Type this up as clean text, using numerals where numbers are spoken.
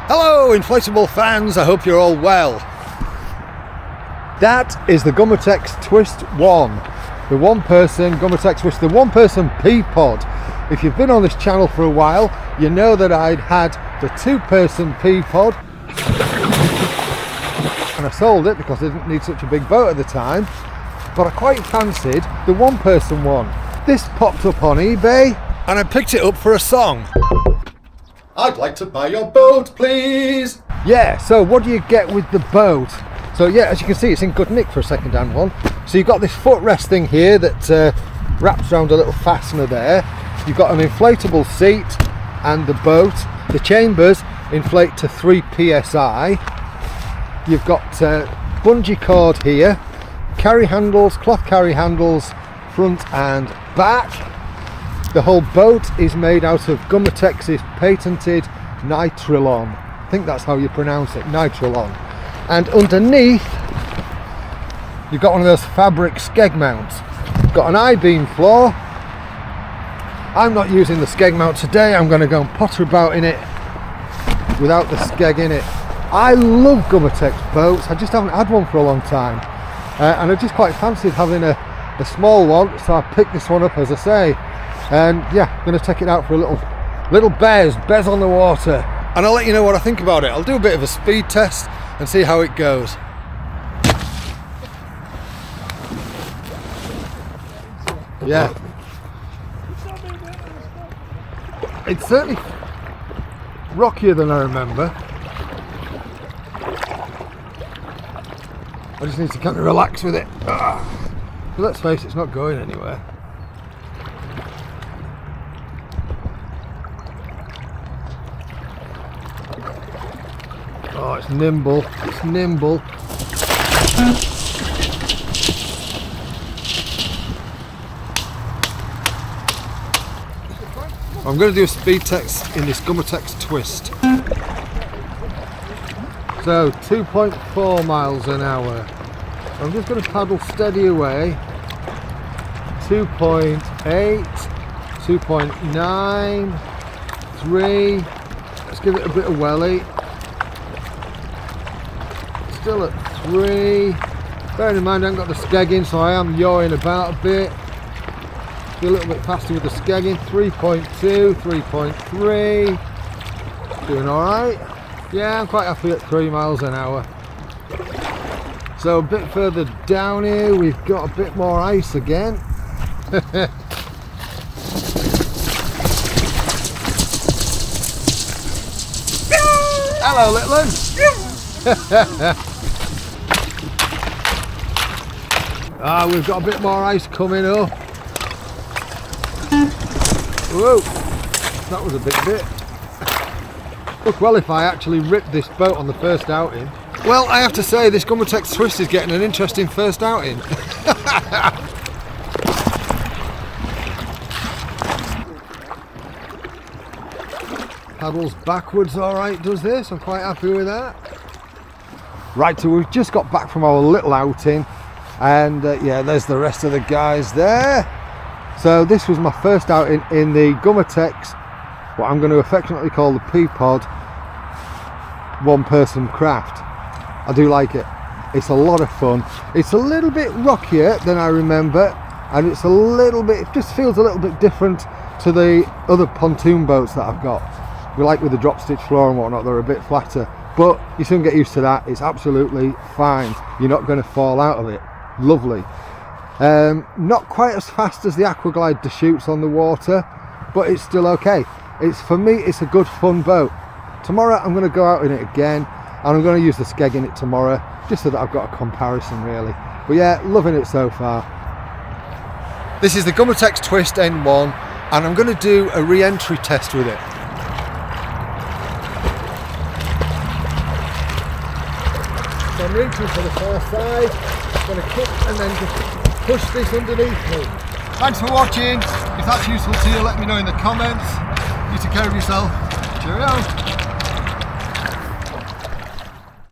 Hello inflatable fans, I hope you're all well. That is the Gumotex Twist 1. The one-person Gumotex Twist, the one-person P-Pod. If you've been on this channel for a while, you know that I'd had the two-person P-Pod. And I sold it because I didn't need such a big boat at the time. But I quite fancied the one-person one. This popped up on eBay and I picked it up for a song. I'd like to buy your boat, please. Yeah, so what do you get with the boat? So yeah, as you can see, it's in good nick for a second-hand one. So you've got this footrest thing here that wraps around a little fastener there. You've got an inflatable seat and the boat. The chambers inflate to 3 psi. You've got bungee cord here, carry handles, cloth carry handles, front and back. The whole boat is made out of Gumotex's patented nitrilon. I think that's how you pronounce it, nitrilon. And underneath, you've got one of those fabric skeg mounts. Got an I-beam floor. I'm not using the skeg mount today. I'm going to go and potter about in it without the skeg in it. I love Gumotex boats. I just haven't had one for a long time. And I just quite fancied having a small one. So I picked this one up, as I say. And yeah, I'm going to take it out for a little bez on the water. And I'll let you know what I think about it. I'll do a bit of a speed test and see how it goes. Yeah. It's certainly rockier than I remember. I just need to kind of relax with it. But let's face it, it's not going anywhere. Oh, it's nimble. It's nimble. I'm going to do a speed test in this Gumotex Twist. So 2.4 miles an hour. I'm just going to paddle steady away. 2.8, 2.9, 3. Let's give it a bit of welly. Still at 3. Bearing in mind I haven't got the skeg in, so I am yawing about a bit. A little bit faster with the skeg in. 3.2, 3.3. Doing alright. Yeah, I'm quite happy at 3 miles an hour. So a bit further down here we've got a bit more ice again. Hello, little one. We've got a bit more ice coming up. Whoa, that was a big bit. Look, well, if I actually ripped this boat on the first outing. Well, I have to say this Gumotex Twist is getting an interesting first outing. Paddles backwards, alright, does this. I'm quite happy with that. Right, so we've just got back from our little outing. And yeah, there's the rest of the guys there. So this was my first outing in the Gumotex, what I'm going to affectionately call the P-Pod one-person craft. I do like it. It's a lot of fun. It's a little bit rockier than I remember, and it's a little bit, it just feels a little bit different to the other pontoon boats that I've got. We like with the drop stitch floor and whatnot, they're a bit flatter, but you soon get used to that. It's absolutely fine. You're not going to fall out of it. Lovely. Not quite as fast as the Aquaglide Deschutes on the water, but it's still okay. For me, it's a good fun boat. Tomorrow I'm going to go out in it again, and I'm going to use the skeg in it tomorrow, just so that I've got a comparison really. But yeah, loving it so far. This is the Gumotex Twist N1, and I'm going to do a re-entry test with it. So I'm reaching for the far side, I'm going to kick and then just push this underneath me. Thanks for watching. If that's useful to you, let me know in the comments. You take care of yourself. Cheerio.